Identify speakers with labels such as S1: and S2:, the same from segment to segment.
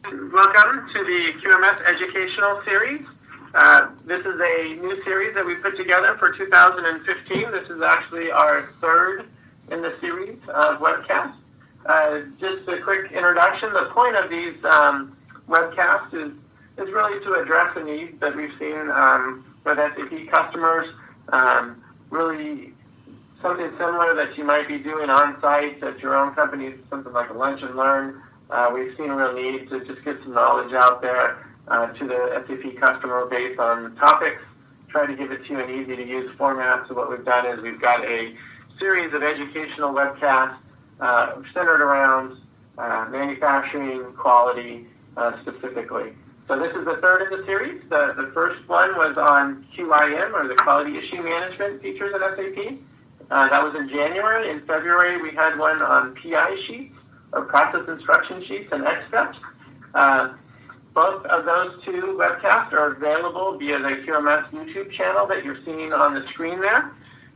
S1: Welcome to the QMS Educational Series. This is a new series that we put together for 2015. This is actually our third in the series of webcasts. Just a quick introduction. The point of these webcasts is really to address a need that we've seen with SAP customers. Really something similar that you might be doing on site at your own company, something like a lunch and learn. We've seen a real need to just get some knowledge out there to the SAP customer base on topics, try to give it to you in easy-to-use format. So what we've done is we've got a series of educational webcasts centered around manufacturing quality specifically. So this is the third in the series. The first one was on QIM, or the Quality Issue Management features in SAP. That was in January. In February, we had one on PI sheets, or process instruction sheets, and X steps. Both of those two webcasts are available via the QMS YouTube channel that you're seeing on the screen there.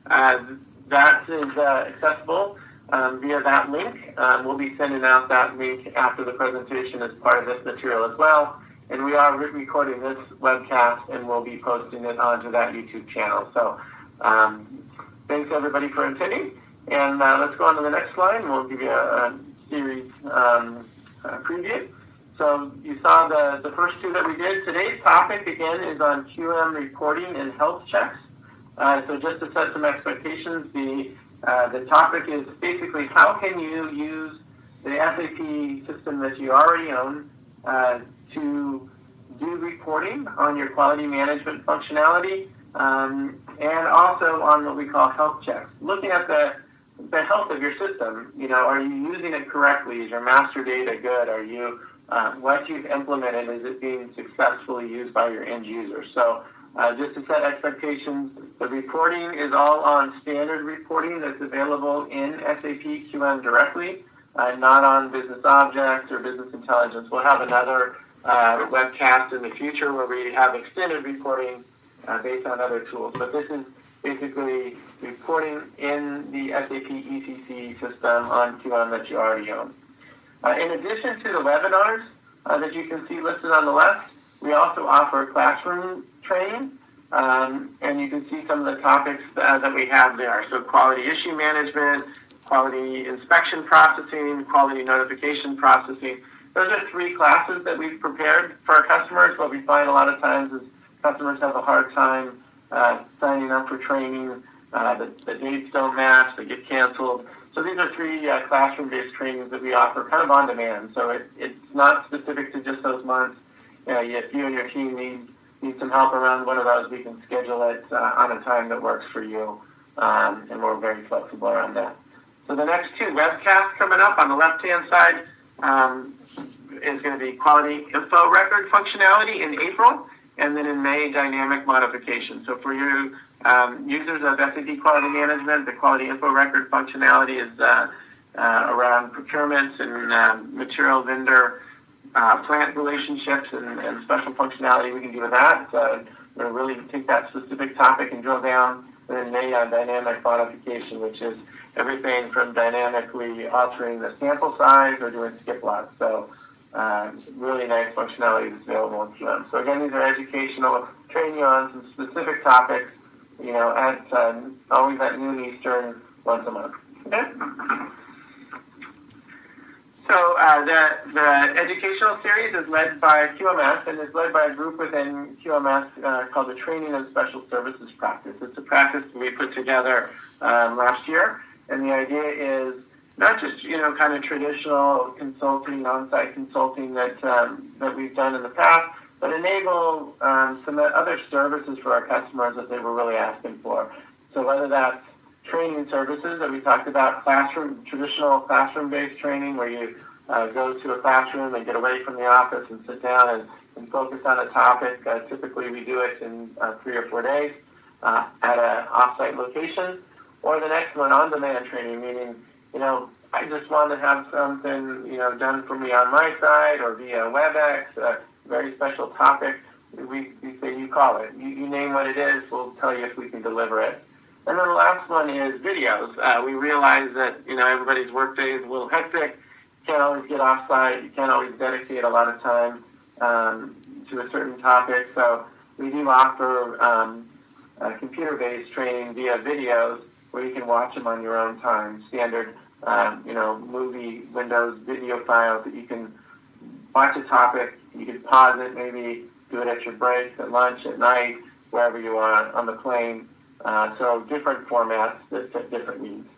S1: That is accessible via that link. We'll be sending out that link after the presentation as part of this material as well. And we are recording this webcast, and we'll be posting it onto that YouTube channel. So thanks everybody for attending. And let's go on to the next slide, and we'll give you a series preview. So you saw the first two that we did. Today's topic, again, is on QM reporting and health checks. So just to set some expectations, the topic is basically how can you use the SAP system that you already own to do reporting on your quality management functionality and also on what we call health checks. Looking at the health of your system, are you using it correctly? Is your master data good? Are you, what you've implemented, is it being successfully used by your end users? So just to set expectations, the reporting is all on standard reporting that's available in SAP QM directly, not on business objects or business intelligence. We'll have another webcast in the future where we have extended reporting based on other tools. But this is basically reporting in the SAP ECC system on QM that you already own. In addition to the webinars that you can see listed on the left, we also offer classroom training, and you can see some of the topics that we have there. So quality issue management, quality inspection processing, quality notification processing. Those are three classes that we've prepared for our customers. What we find a lot of times is customers have a hard time signing up for training. The dates don't match, they get canceled. So these are three classroom-based trainings that we offer kind of on demand. So it's not specific to just those months. If you and your team need some help around one of those, we can schedule it on a time that works for you, and we're very flexible around that. So the next two webcasts coming up on the left-hand side is going to be quality info record functionality in April, and then in May, dynamic modification. So for you users of SAP Quality Management, the quality info record functionality is around procurements and material vendor plant relationships and special functionality we can do with that. So we're going to really take that specific topic and drill down. And then May on dynamic modification, which is everything from dynamically altering the sample size or doing skip lots. So really nice functionality that's available in QM. So again, these are educational, training on some specific topics, at always at noon Eastern, once a month. Okay? So the educational series is led by QMS and is led by a group within QMS called the Training and Special Services Practice. It's a practice that we put together last year, and the idea is not just kind of traditional consulting, on-site consulting that we've done in the past, but enable some other services for our customers that they were really asking for. So whether that's training services that we talked about, traditional classroom-based training where you go to a classroom and get away from the office and sit down and focus on a topic. Typically we do it in 3 or 4 days at an off-site location. Or the next one, on-demand training, meaning, I just want to have something, done for me on my side or via WebEx, a very special topic. We say you call it. You name what it is, we'll tell you if we can deliver it. And then the last one is videos. We realize that, everybody's workday is a little hectic, can't always get off-site. You can't always dedicate a lot of time to a certain topic. So we do offer computer-based training via videos where you can watch them on your own time. Standard, movie Windows video files that you can watch a topic. You can pause it, maybe do it at your breaks, at lunch, at night, wherever you are on the plane. So different formats that fit different needs.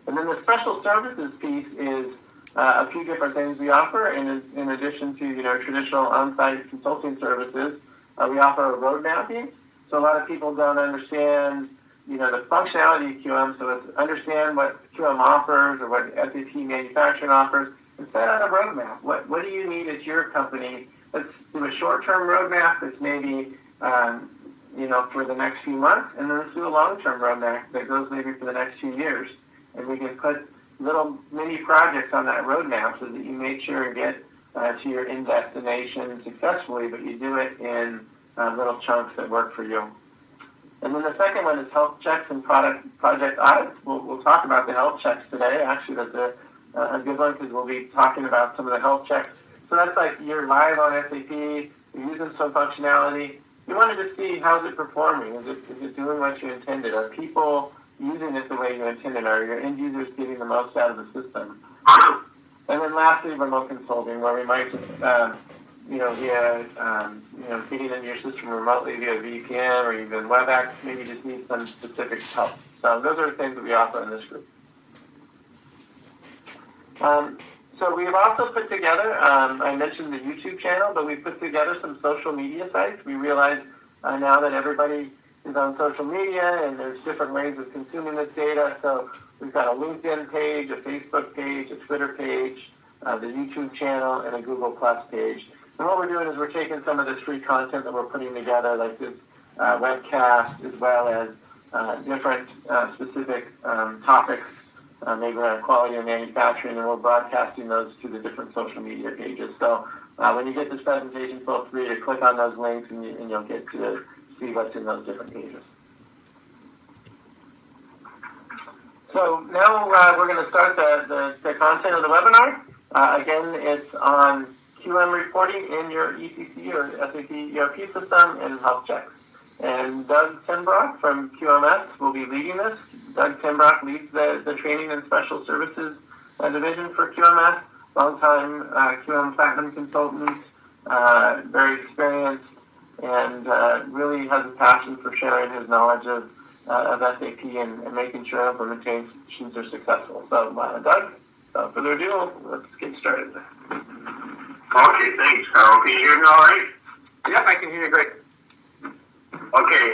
S1: And then the special services piece is a few different things we offer. In addition to traditional on-site consulting services, we offer a road mapping. So a lot of people don't understand the functionality of QM. So it's understand what QM offers or what SAP manufacturing offers, and set out a roadmap. What do you need at your company? Let's do a short-term roadmap that's maybe for the next few months, and then let's do a long-term roadmap that goes maybe for the next few years. And we can put little mini projects on that roadmap so that you make sure and get to your end destination successfully, but you do it in little chunks that work for you. And then the second one is health checks and project audits. We'll talk about the health checks today. Actually, that's a good one because we'll be talking about some of the health checks. So that's like you're live on SAP, you're using some functionality. You wanted to see how's it performing. Is it doing what you intended? Are people using it the way you intended? Are your end users getting the most out of the system? And then lastly, remote consulting, where we might just, feeding into your system remotely via VPN or even WebEx, maybe just need some specific help. So those are the things that we offer in this group. So we've also put together, I mentioned the YouTube channel, but we've put together some social media sites. We realize now that everybody is on social media and there's different ways of consuming this data. So we've got a LinkedIn page, a Facebook page, a Twitter page, the YouTube channel, and a Google Plus page. And what we're doing is we're taking some of this free content that we're putting together, like this webcast, as well as different specific topics, maybe around quality and manufacturing, and we're broadcasting those to the different social media pages. So when you get this presentation, feel free to click on those links and you'll get to see what's in those different pages. So now we're going to start the content of the webinar. Again, it's on QM reporting in your ECC or SAP ERP system and health checks. And Doug Tenbrock from QMS will be leading this. Doug Tenbrock leads the training and special services division for QMS, longtime QM Platinum consultant, very experienced, and really has a passion for sharing his knowledge of SAP and making sure implementations are successful. So, Doug, without further ado, let's get started.
S2: Okay, thanks, Carl. Can you hear me all right?
S1: Yep, I can hear you great.
S2: Okay,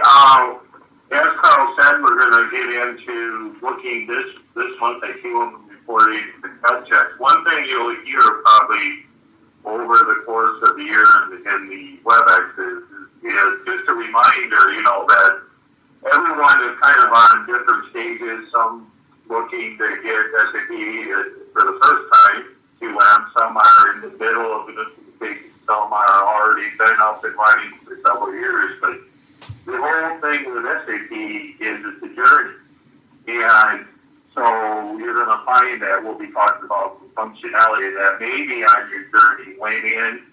S2: as Carl said, we're going to get into looking this month at QM reporting and health checks. One thing you'll hear probably over the course of the year in the WebEx is just a reminder, that everyone is kind of on different stages. Some looking to get SAP for the first time, QM. Some are in the middle of the implementation. Some are already been up and running for several years. But the whole thing with SAP is it's a journey. And so you're going to find that we'll be talking about the functionality that maybe on your journey went in,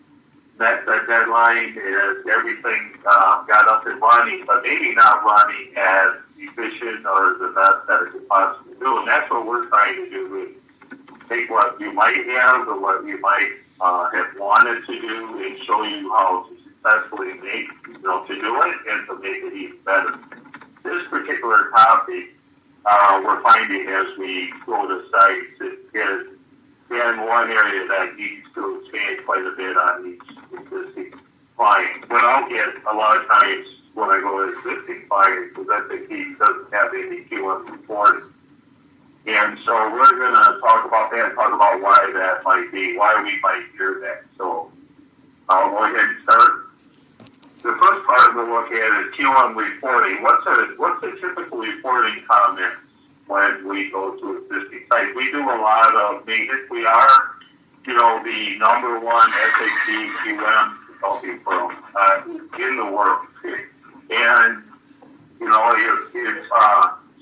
S2: met the deadline, as everything got up and running, but maybe not running as efficient or the best that it could possibly do. And that's what we're trying to do, is take what you might have or what you might have wanted to do and show you how to successfully make, to do it and to make it even better. This particular topic, we're finding as we go to sites, is in one area that needs to expand quite a bit on each existing client. What I'll get a lot of times when I go to existing clients is that SAP doesn't have any QM reporting. And so we're going to talk about that and talk about why that might be, why we might hear that. So I'll go ahead and start. The first part we'll look at is QM reporting. What's a typical reporting comment when we go to existing sites? We do a lot of maintenance. We are, the number one SAP QM consulting firm in the world. And,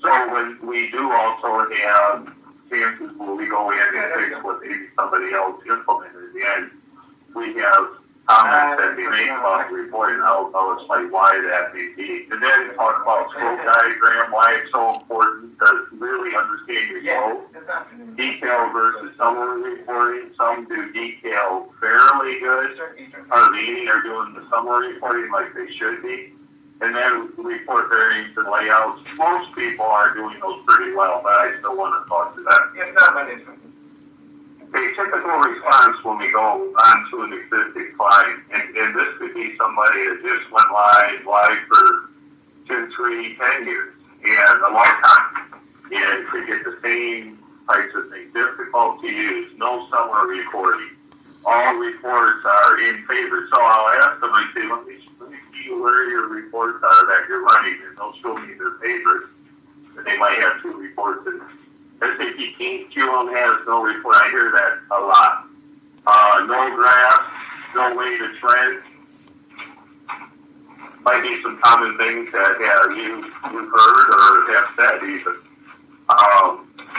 S2: so when we do also have chances will we go in and fix what maybe somebody else implemented? And we have comments that we make about the report, and I'll explain why that may be. And then talk about scope diagram, why it's so important to really understand your scope. Detail versus summary reporting. Some do detail fairly good, meaning are doing the summary reporting like they should be. And then report variants and layouts. Most people are doing those pretty well, but I still want to talk to that. A typical response when we go on to an existing client, and this could be somebody that just went live for 2, 3, 10 years, and a long time, and to get the same types of things. Difficult to use, no summary reporting. All reports are in favor. So I'll ask them, I say, let me see where your reports are that you're running, and they'll show me their favorites. And they might have 2 reports in SAP QM has no report. I hear that a lot. No graph, no way to trend. Might be some common things that you've heard or have said even.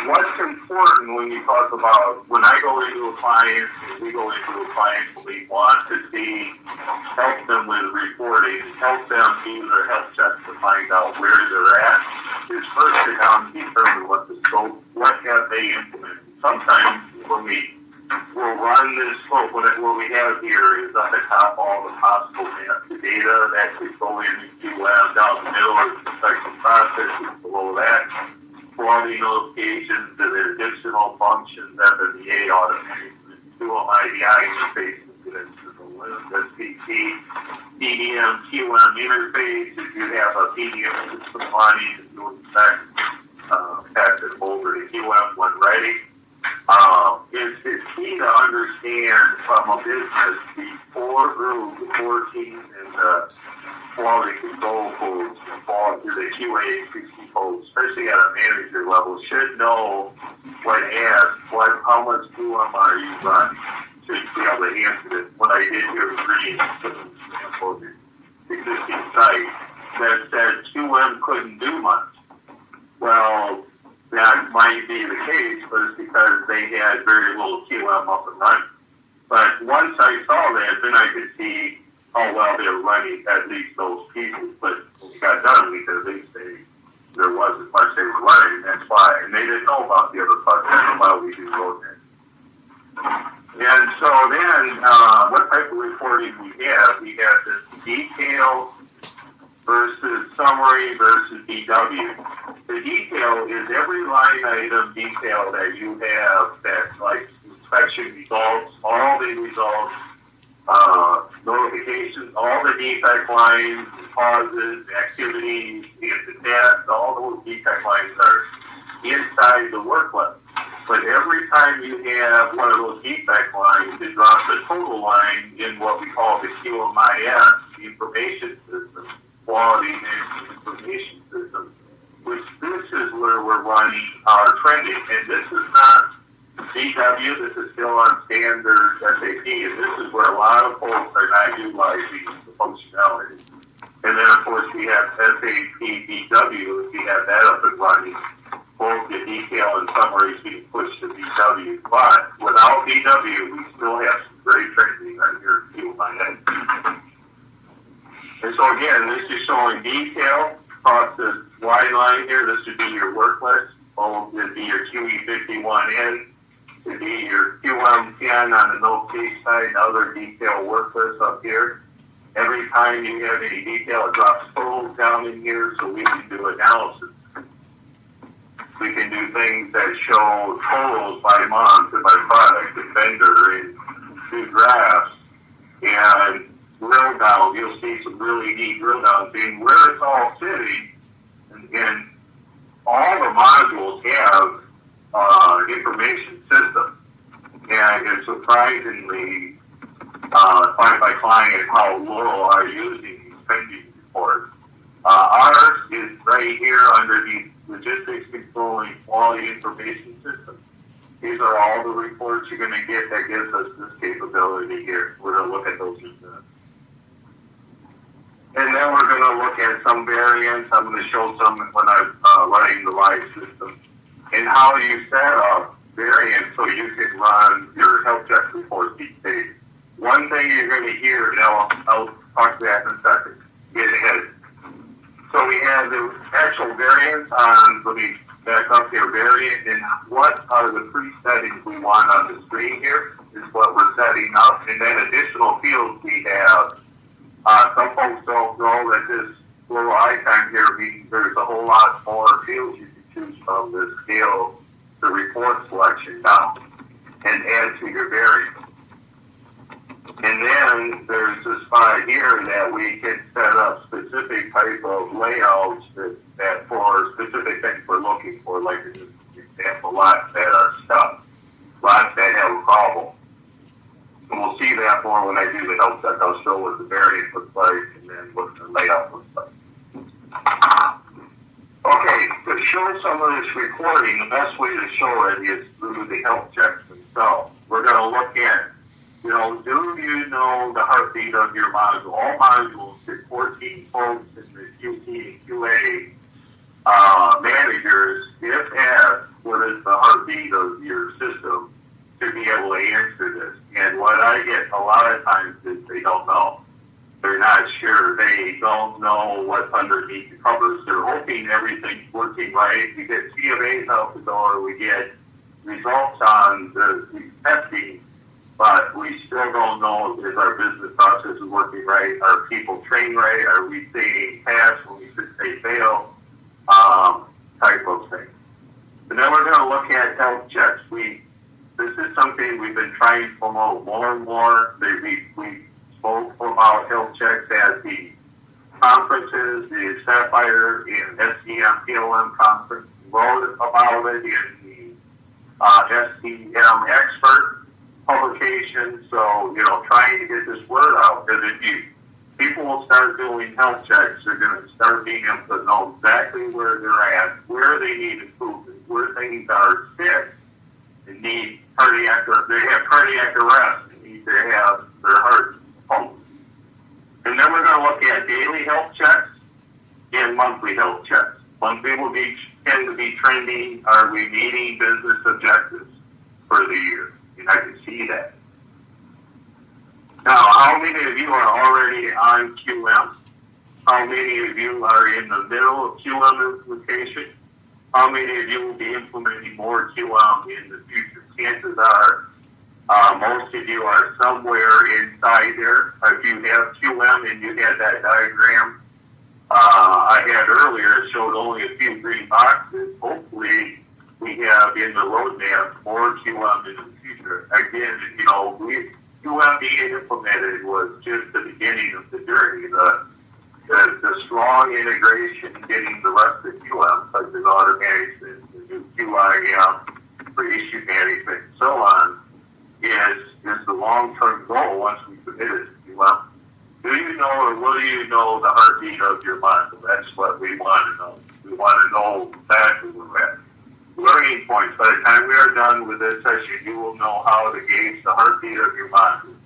S2: What's important when you talk about, when I go into a client, and we go into a client, we want to see, help them with reporting, help them do their health checks to find out where they're at, is first to down determine what the scope, what have they implemented. Sometimes when we'll run this scope, what we have here is at the top all the possible data that could go into QM, down the middle is the inspection process, below that quality notifications, and then additional functions, FMEA, automation, QM IDI interfaces, SPT, PDM, QM interface. If you have a PDM system running, if you inspect, pass it over to QM when ready. It's key to understand from a business before teams and the quality control folks involved through the QA folks, especially at a manager level, should know what how much QM are you running to be able to answer it. What I did here was reading an example of the existing site that said QM couldn't do much. Well, that might be the case, but it's because they had very little QM up and running. But once I saw that, then I could see how well they were running, at least those pieces. But when we got done, we could at least say there wasn't much they were running, that's why. And they didn't know about the other parts, that's why we do roadmap. And so then, what type of reporting we have? We have this detail versus summary versus DW. The detail is every line item detail that you have that's like inspection results, all the results, notifications, all the defect lines, causes, activities, the deaths, all those defect lines are inside the work list. But every time you have one of those defect lines, it drops a total line in what we call the QMIS, the information system, quality management information system, which this is where we're running our trending. And this is not CW, this is still on standard SAP, and this is where a lot of folks are not utilizing the functionality. And then, of course, we have SAP BW, we have that up and running. Both the detail and summaries being pushed to BW. But without BW, we still have some great training right here at QMIS. And so, again, this is showing detail across the wide line here. This would be your work list. Both would be your QE51N. Would be your QM10 on the note case side, and other detail work list up here. Every time you have any detail, it drops totals down in here so we can do analysis. We can do things that show totals by month and by product and vendor and do graphs and drill down. You'll see some really neat drill downs in where it's all sitting. And all the modules have information system. And it's surprisingly, client by client, how little are using these spending reports. Ours is right here under the logistics control and quality information system. These are all the reports you're going to get that gives us this capability here. We're going to look at those in a minute. And then we're going to look at some variants. I'm going to show some when I'm running the live system. and how you set up variants so you can run your health check reports each day. One thing you're going to hear, and I'll talk to that in a second, get ahead. So we have the actual variants on, let me back up here, variant, and what are the pre-settings we want on the screen here is what we're setting up, and then additional fields we have. Some folks don't know that this little icon here means there's a whole lot more fields you can choose from to scale the report selection down and add to your variant. And then there's a spot here that we can set up specific type of layouts that for specific things we're looking for, like in this example, lots that are stuck, lots that have a problem. And we'll see that more when I do the health check. I'll show what the variant looks like and then what the layout looks like. Okay, to show some of this recording, the best way to show it is through the health checks themselves. We're going to look at, do you know the heartbeat of your module? All modules get 14 folks in the QC and QA managers, if asked, what is the heartbeat of your system, to be able to answer this. And what I get a lot of times is they don't know. They're not sure. They don't know what's underneath the covers. They're hoping everything's working right. We get CMAs out the door. We get results on the testing, but we still don't know if our business process is working right. Are people trained right? Are we saying pass when we should say fail? Type of thing. And then we're going to look at health checks. This is something we've been trying to promote more and more. We spoke about health checks at the conferences, the Sapphire and SCM PLM conference. We wrote about it in the SCM expert publication. So, trying to get this word out, because people will start doing health checks, they're going to start being able to know exactly where they're at, where they need improvement, where things are sick and need cardiac, they have cardiac arrest and need to have their heart pumped. And then we're going to look at daily health checks and monthly health checks. Monthly will tend to be trending. Are we meeting business objectives for the year? And I can see that. Now, how many of you are already on QM? How many of you are in the middle of QM implementation? How many of you will be implementing more QM in the future? Chances are most of you are somewhere inside there. If you have QM and you had that diagram I had earlier, it showed only a few green boxes. Hopefully, we have in the roadmap more QM in the future. Again, QM being implemented was just the beginning of the journey. The strong integration, getting the rest of QM, such as order management, the new QIM for issue management, and so on, is the long-term goal once we commit it to QM. Do you know, or will you know the heartbeat of your module? That's what we want to know. We want to know exactly where we're at. Learning points. By the time we are done with this session, you will know how to gauge the heartbeat of your module.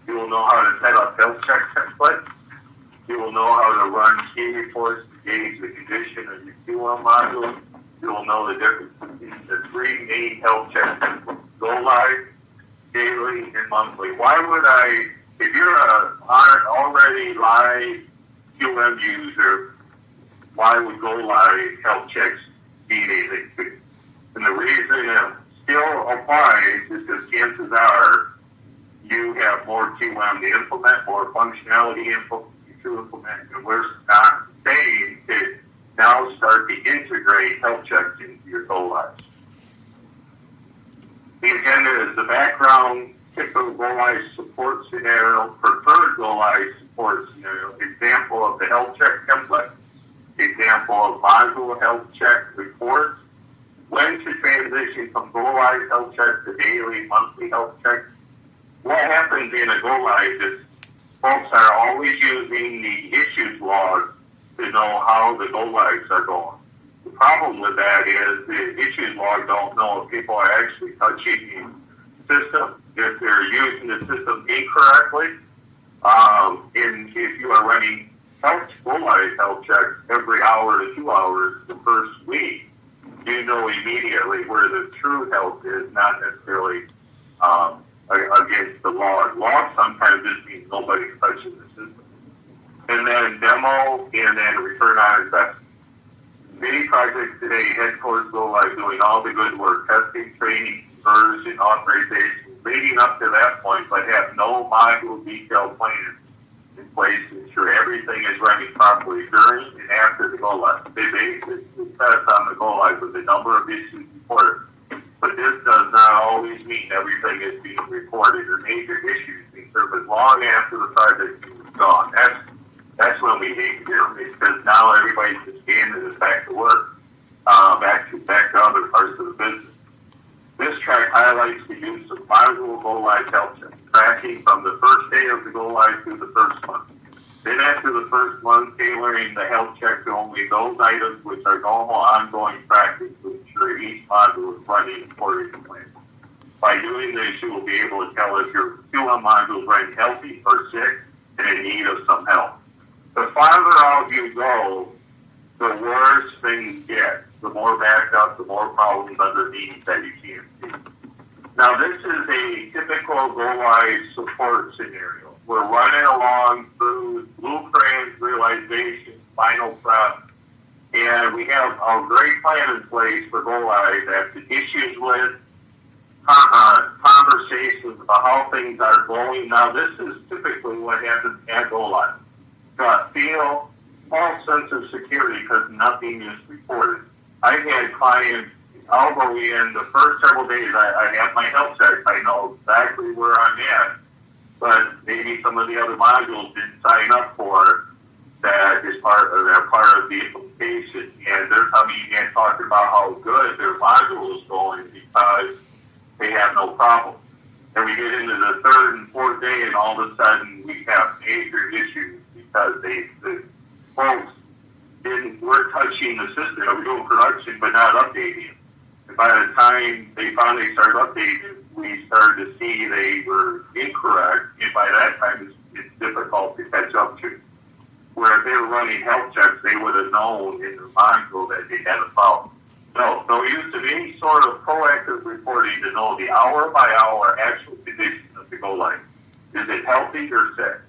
S2: You will know how to set up health check templates. You will know how to run key reports to gauge the condition of your QM module. You will know the difference between the three main health check templates: go live, daily, and monthly. Why would if you're an already live QM user, why would go live health checks need anything? And the reason it still applies is because chances are you have more QM to implement, more functionality to implement, and we're not saying to now start to integrate health checks into your go lives. The agenda is the background, typical go live support scenario, preferred go live support scenario, example of the health check template, example of module health check reports, when to transition from go live health check to daily, monthly health check. What happens in a go live is folks are always using the issues log to know how the go lives are going. The problem with that is the issues log don't know if people are actually touching the system, if they're using the system incorrectly. And if you are running go live health checks every hour to 2 hours the first week, you know immediately where the true health is, not necessarily against the log. Log sometimes just means nobody touches the system. And then demo, and then return on investment. Many projects today head towards go live doing all the good work, testing, training, conversion, authorization, leading up to that point, but have no module detailed plan in place to ensure everything is running properly during and after the go live. They basically test on the go live with a number of issues reported. But this does not always mean everything is being reported or major issues being surfaced long after the project is gone. That's when we hate here, because now everybody's just standing is back to work, back to other parts of the business. This track highlights the use of module go live health check, tracking from the first day of the go live through the first month. Then after the first month, tailoring the health check to only those items which are normal ongoing practice to ensure each module is running according to plan. By doing this, you will be able to tell if your QM module is running healthy or sick and in need of some help. The farther out you go, the worse things get. The more backed up, the more problems underneath that you can't see. Now, this is a typical go-live support scenario. We're running along through blueprints, realization, final prep, and we have a great plan in place for go-live that the issues with conversations about how things are going. Now, this is typically what happens at go-live. Feel false sense of security because nothing is reported. I had clients, I'll go in the first several days, I have my health check, I know exactly where I'm at, but maybe some of the other modules didn't sign up for that is part of the implementation, and they're coming and talking about how good their module is going because they have no problem. And we get into the third and fourth day, and all of a sudden we have major issues because the folks we're touching the system. We're doing production, but not updating it. And by the time they finally started updating, we started to see they were incorrect, and by that time it's difficult to catch up to. Where if they were running health checks, they would have known in the module that they had a problem. No use of any sort of proactive reporting to know the hour-by-hour actual condition of the go-live. Is it healthy or sick?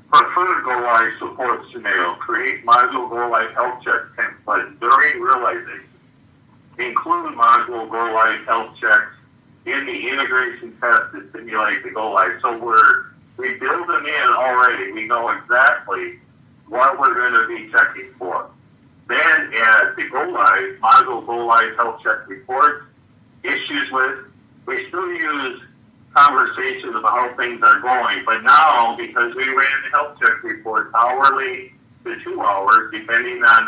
S2: Preferred go-live support scenario, create module go-live health check template during realization. Include module go-live health checks in the integration test to simulate the go-live. So we build them in already. We know exactly what we're going to be checking for. Then at the go-live, module go-live health check reports, issues with, we still use conversations about how things are going, but now because we ran the health check reports hourly to 2 hours, depending on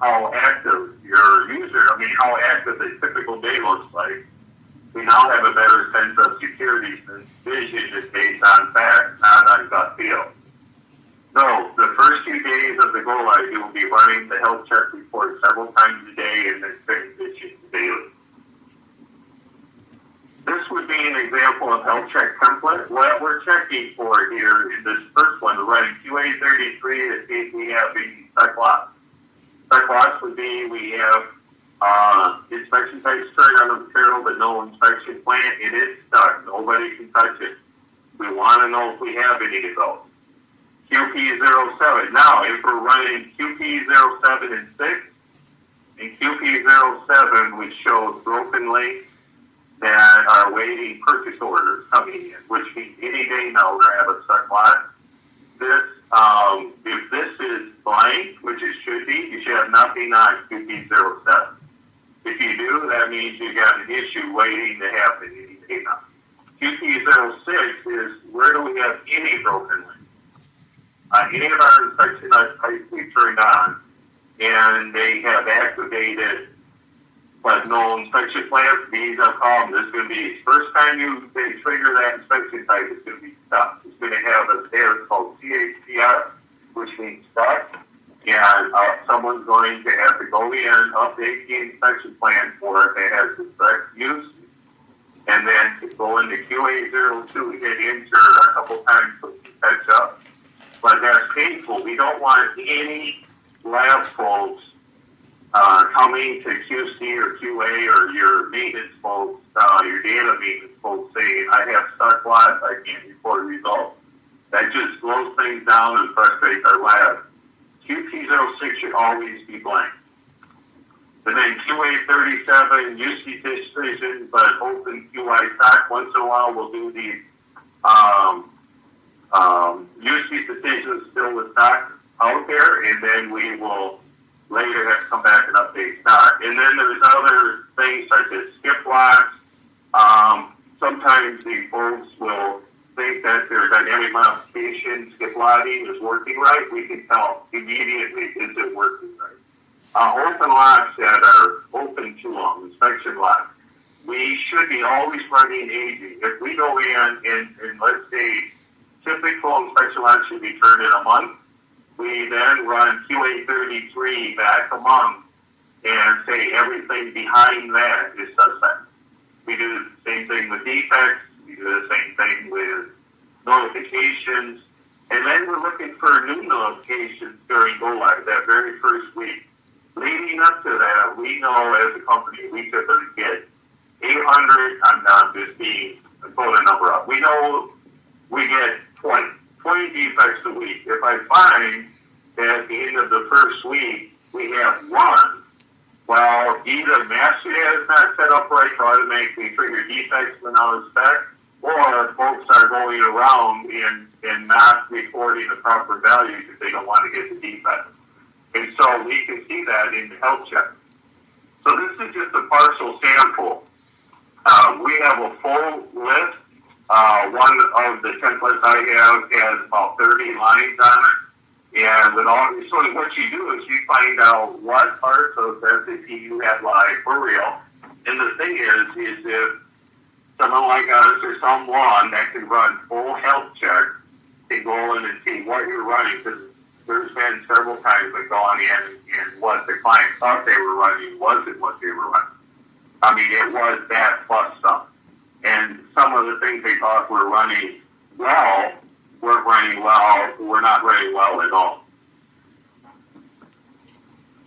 S2: how active your user, how active a typical day looks like, we now have a better sense of security and vision just based on facts, not on gut feel. So the first few days of the go-live, you will be running the health check report several times a day and then fixing issues daily. This would be an example of health check template. What we're checking for here in this first one, we're running QA 33 to see if we have any spec lots. Spec lots would be we have inspection types turned on the material, but no inspection plan. It is stuck. Nobody can touch it. We want to know if we have any of those. QP07. Now, if we're running QP07 and 6, and QP07, which shows broken links that are waiting purchase orders coming in, which means any day now we're going to have a spec lot. This, if this is blank, which it should be, you should have nothing on QP07. If you do, that means you got an issue waiting to happen any day now. QP06 is where do we have any broken links? Any of our inspection types we turned on, and they have activated but no inspection plan, means a problem. This is going to be, first time they trigger that inspection type, it's going to be stuck. It's going to have a status called CHCR, which means stuck, and someone's going to have to go in, update the inspection plan for it that has the correct use, and then to go into QA02, hit enter a couple times so you can catch up. But that's painful. We don't want any lab folks coming to QC or QA or your maintenance folks, your data maintenance folks saying, I have stuck lots, I can't report results. That just slows things down and frustrates our lab. QT06 should always be blank. And then QA37, UC decision, but open QI stock. Once in a while, we'll do the UC decisions still with stock out there, and then we will later have to come back and update stock. And then there's other things such as skip lots. Sometimes the folks will think that their dynamic modification skip lotting is working right. We can tell immediately, is it working right? Open lots that are open too long, inspection lots. We should be always running aging. If we go in and let's say typical inspection lots should be turned in a month, we then run QA33 back a month and say everything behind that is suspect. We do the same thing with defects. We do the same thing with notifications. And then we're looking for new notifications during go live, that very first week. Leading up to that, we know as a company, we typically get 800, I'm not just being put a number up. We know we get 20 defects a week. If I find that at the end of the first week, we have one, well, either master data is not set up right to automatically trigger defects when I inspect, or folks are going around and not reporting the proper value because they don't want to get the defect. And so we can see that in the health check. So this is just a partial sample. We have a full list. One of the templates I have has about 30 lines on it. And with all, so what you do is you find out what parts of SAP you have live for real. And the thing is if someone like us or someone that can run full health check can go in and see what you're running, because there's been several times we've gone in and what the client thought they were running wasn't what they were running. I mean, it was that plus some. And some of the things they thought were running well weren't running well, were not running well at all.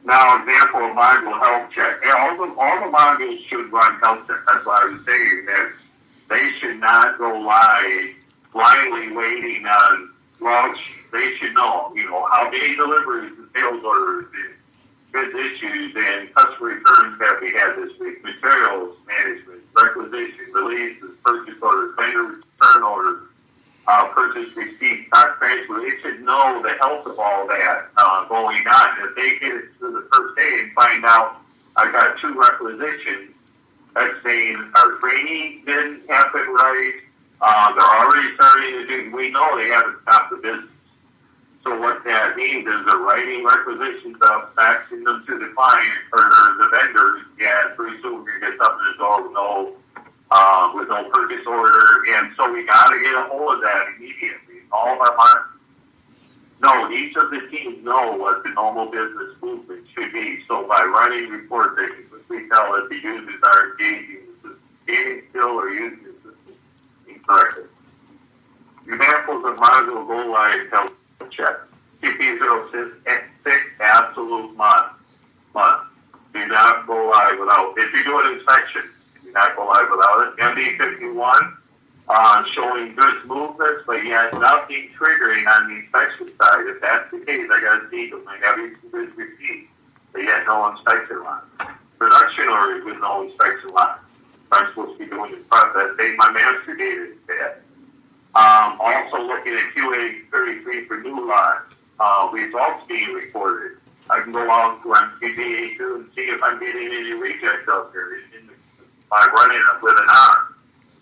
S2: Now, example of module health check. Yeah, all the modules should run health check. That's why I was saying that they should not go live blindly waiting on launch. They should know, how many deliveries and sales orders and goods issues and customer returns that we had this week, materials management, requisition, releases, purchase orders, vendor return orders, purchase receipts, stock transfer. They should know the health of all that going on. If they get it to the first day and find out I got 2 requisitions, that's saying our training didn't happen right. They're already starting to do, we know they haven't stopped the business. So what that means is they're writing requisitions up, faxing them to the client or the vendors, and pretty soon we're going to get something to go with no purchase order. And so we got to get a hold of that immediately. All of our markets know, each of the teams know what the normal business movement should be. So by running reports, they can quickly tell if the users are engaging the system, getting still or using the system incorrectly. Examples of module go live health check. QP06 absolute must. Do not go live without. If you do an inspection, do not go live without it. MD51 showing goods movements, but yet nothing triggering on the inspection side. If that's the case, I got to see them. I got to be goods received, but yet no inspection line. Production orders with no inspection line. I'm supposed to be doing this process. My master data is bad. Also looking at QA33 for new lots, results being recorded. I can go out to QDA2 and see if I'm getting any rejects out there by running it with an arm.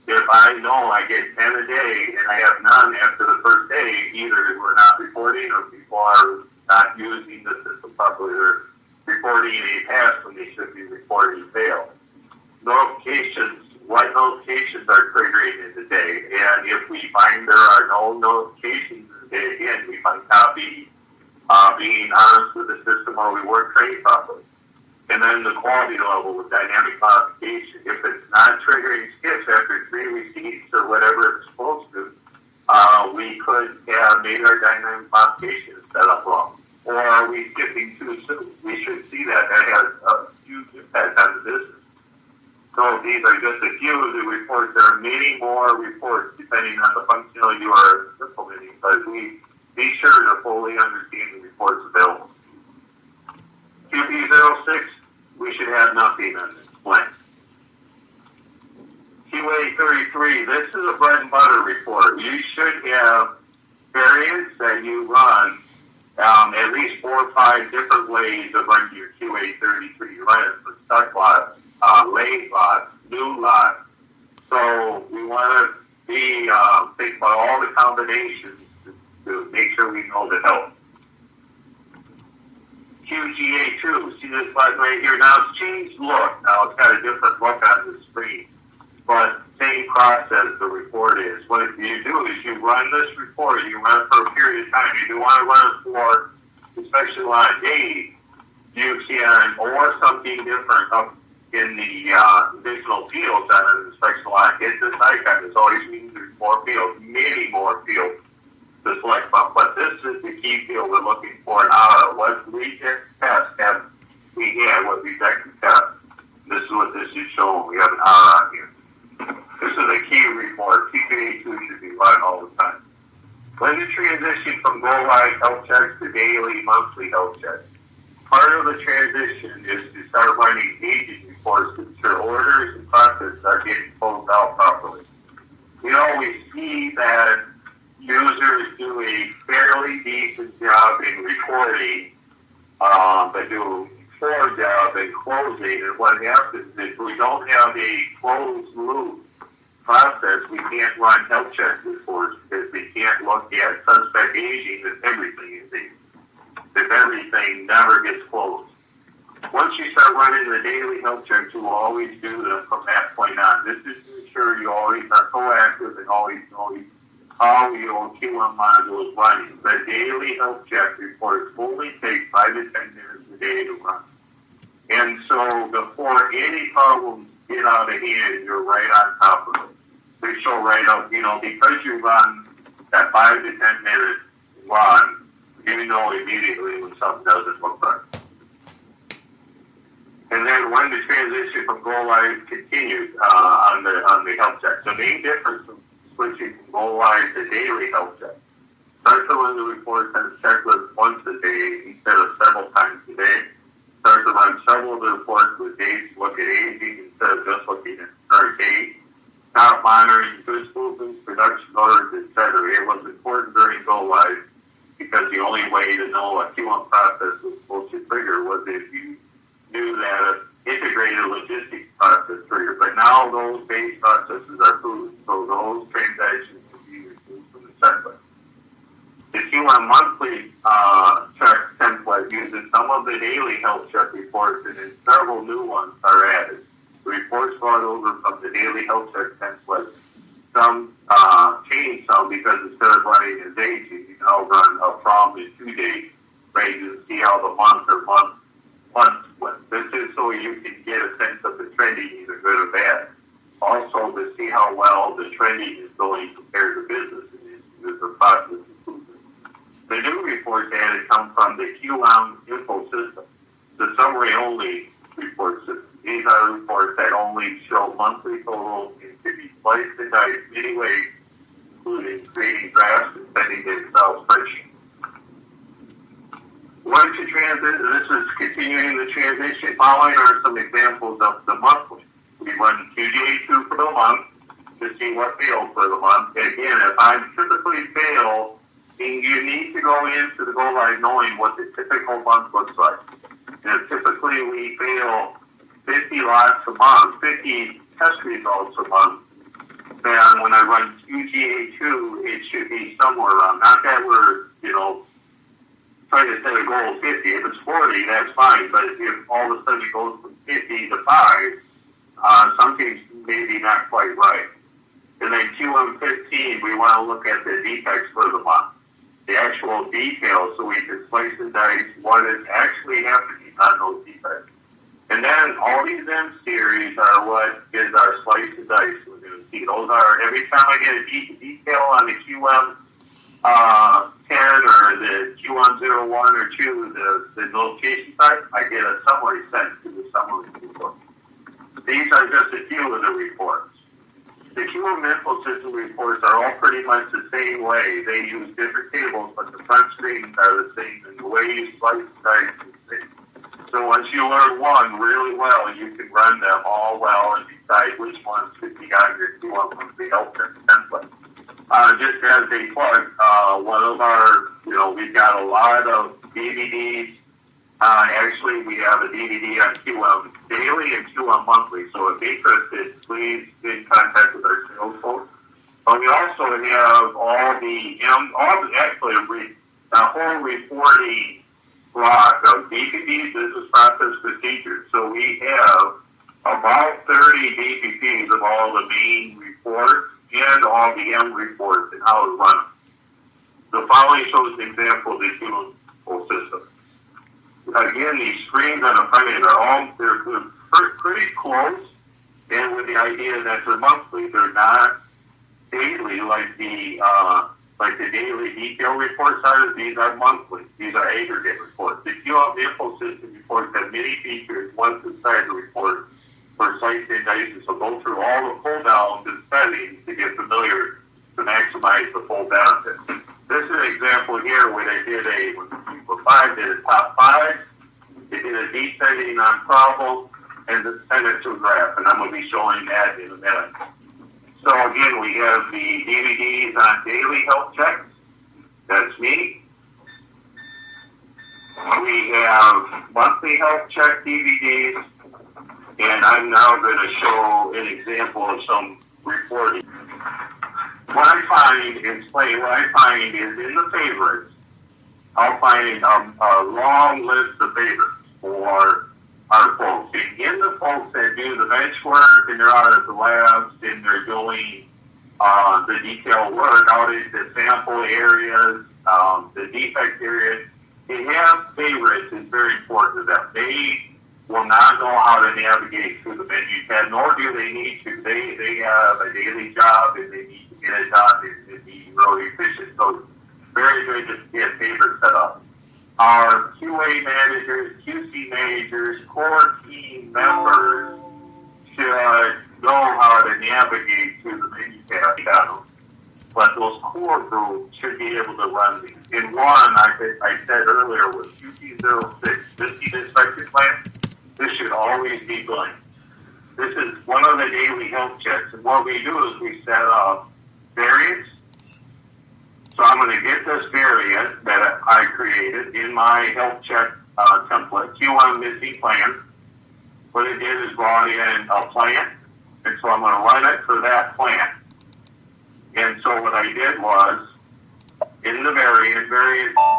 S2: If I know I get 10 a day and I have none after the first day, either we're not reporting or people are not using the system properly or reporting a pass when they should be reporting fail. Notifications. What notifications are triggering in the day? And if we find there are no notifications in the day, again, we might not be being honest with the system or we weren't trained properly. And then the quality level with dynamic modification. If it's not triggering skips after 3 receipts or whatever it's supposed to, we could have made our dynamic modification set up wrong. or are we skipping too soon? We should see that. That has a huge impact on the business. So these are just a few of the reports. There are many more reports depending on the functionality you are implementing, but we be sure to fully understand the reports available. QP06, we should have nothing on this blank. QA33, this is a bread and butter report. You should have variants that you run at least 4 or 5 different ways of running your QA33. You run it for stuck lots, late lots, new lots. So we want to be think about all the combinations to make sure we know the help. QGA2, see this button right here? Now it's changed look. Now it's got a different look on the screen, but same process the report is. What you do is you run this report, you run it for a period of time. You do want to run it for, especially on a day, you can, or something different up in the additional fields on an inspection line. Hit this icon. This always means there's more fields, many more fields to select from. But this is the key field we're looking for an R. What reject test have we had? What rejected test? This is what this is showing. We have an R on here. This is a key report. TPA2 should be run all the time. When you transition from go-live health checks to daily, monthly health checks, part of the transition is to start running aging reports to ensure orders and processes are getting closed out properly. We always see that users do a fairly decent job in reporting, but do a poor job in closing. And what happens is we don't have a closed loop process. We can't run health check reports because we can't look at suspect aging if everything is aging. If everything never gets closed. Once you start running the daily health checks, you will always do them from that point on. This is to ensure you always are proactive and always know how your QM module is running. The daily health check reports only take 5 to 10 minutes a day to run. And so before any problems get out of hand, you're right on top of it. They show right up, because you run that 5 to 10 minute run, you know immediately when something doesn't look right. And then when the transition from go live continues on the health check. The main difference from switching from go live to daily health check. Start to run the reports and checklist once a day instead of several times a day. Start to run several of the reports with dates, look at aging instead of just looking at start date. Stop monitoring goods movements, production orders, etc. It was important during go live because the only way to know a QM process was supposed to trigger was if you knew that integrated logistics process trigger. But now those base processes are proven, so those transactions can be removed from the checklist. The QM monthly check template uses some of the daily health check reports, and then several new ones are added. The reports brought over from the daily health check template. Some change some because instead of running in days, you can now run a from in 2 days, right? You see how the month went. This is so you can get a sense of the trending, either good or bad. Also to see how well the trending is going compared to business and the process improvement. The new reports added come from the QM info system, the summary only report system. These are reports that only show monthly totals and can be sliced and diced many ways, including creating drafts and sending to Excel spreadsheets. Once you transition, this is continuing the transition. Following are some examples of the monthly. We run QGA2 for the month to see what failed for the month. Again, if I typically fail, you need to go into the go live knowing what the typical month looks like. And if typically we fail 50 lots a month, 50 test results a month, then when I run QGA2, it should be somewhere around, not that we're, trying to set a goal of 50. If it's 40, that's fine, but if all of a sudden it goes from 50 to 5, something's maybe not quite right. And then QM15, we want to look at the defects for the month, the actual details, so we can slice and dice what is actually happening on those defects. And then all these M series are what is our slice and dice. We're going to see those are, every time I get a detail on the QM 10 or the Q101 or 2, the notification side, I get a summary sent to the summary report. These are just a few of the reports. The QM Info System reports are all pretty much the same way. They use different tables, but the front screens are the same, and the way you slice and dice is the same. So once you learn one really well, you can run them all well and decide which ones should be on your QM monthly help template. Just as a plug, one of our, we've got a lot of DVDs. Actually, we have a DVD on QM Daily and QM Monthly. So if interested, please get in contact with our sales folks. But we also have the whole reporting block of DPPs, business process procedures. So we have about 30 DPPs of all the main reports and all the M reports and how to run them. The following shows an example of the QM system. Again, these screens on the front end they're pretty close, and with the idea that they're monthly, they're not daily like the daily detail reports are. These are monthly. These are aggregate reports. The QM Info System reports have many features once inside the report for slice and dices. So go through all the pull downs and settings to get familiar to maximize the full benefit. This is an example here where they did did a top 5, they did a descending on problem, and then sent it to a graph, and I'm going to be showing that in a minute. So again, we have the DVDs on daily health checks. That's me. We have monthly health check DVDs, and I'm now going to show an example of some reporting. What I find is in the favorites, I'll find a long list of favorites for our folks. In the folks that do the bench work and they're out at the labs and they're doing the detailed work out in the sample areas, the defect areas, they have favorites. It's very important to them. They will not know how to navigate through the menu tab, nor do they need to. They have a daily job and they need to get it done and be really efficient. So it's very good to get favorites set up. Our QA managers, QC managers, core team members should know how to navigate through the menu tab. But those core groups should be able to run these. In one, I said earlier, with QC06, this inspection plan, this should always be blank. This is one of the daily health checks, and what we do is we set up variants. So I'm going to get this variant that I created in my health check template, QM missing plan. What it did is brought in a plan, and so I'm going to run it for that plan. And so what I did was, in the variant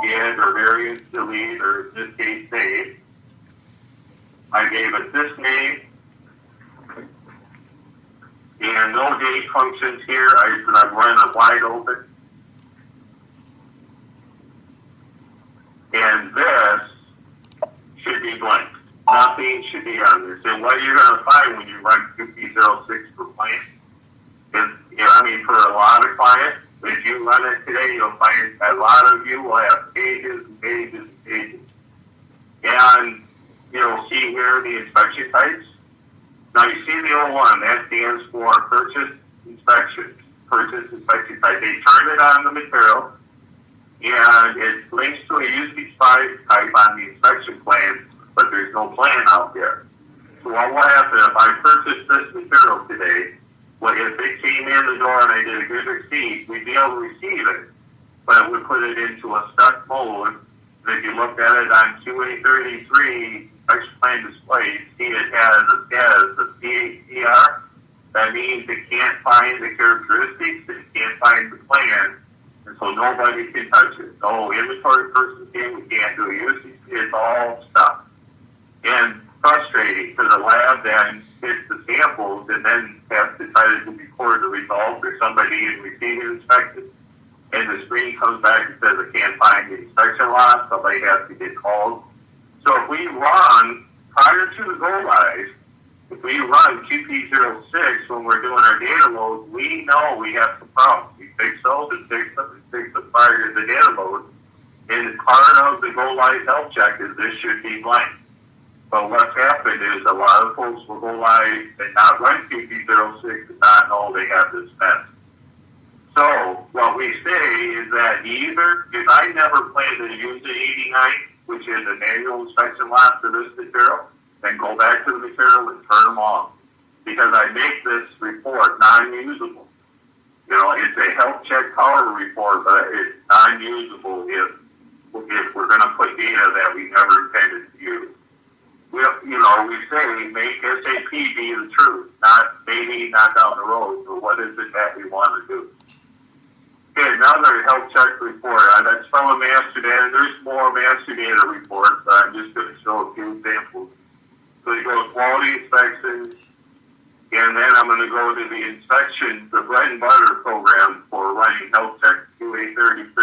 S2: get or variant delete, or in this case save, I gave it this name, and no date functions here. I run it wide open. And this should be blank. Nothing should be on this. And what you're going to find when you run QP06 for plan is, for a lot of clients, if you run it today, you'll find a lot of you will have pages and pages and pages. And you'll see here the inspection types. Now you see the 01, that stands for purchase inspection type. They turn it on the material, and it links to a UC5 type on the inspection plan, but there's no plan out there. So what will happen if I purchase this material today? Well, if it came in the door and I did a good receipt, we'd be able to receive it, but it would put it into a stuck mode. And if you look at it on QA33, inspection plan display, see it has a status of CHCR. That means it can't find the characteristics, it can't find the plan, and so nobody can touch it. No inventory person can, we can't do it. It's all stuck. And frustrating for the lab then gets the samples and then has to try to record the results, or somebody in receiving inspection, and the screen comes back and says it can't find the inspection lot, so they have to get called. So if we run, prior to the go live, if we run QP06 when we're doing our data loads, we know we have some problems. We fix those and fix them and fix the prior to the data load. And part of the go live health check is this should be blank. But what's happened is a lot of folks will go live and not run QP06 and not know they have this mess. So what we say is that either, if I never plan to use the 89, which is a manual inspection lot for this material, then go back to the material and turn them off. Because I make this report non-usable. You know, it's a health check power report, but it's non-usable if we're going to put data that we never intended to use. We say make SAP be the truth, not down the road. So what is it that we want to do? Okay, another health check report. That's from a master data. There's more master data reports, but I'm just going to show a few examples. So you go to quality inspections, and then I'm going to go to the inspection, the bread and butter program for running health check, QA33,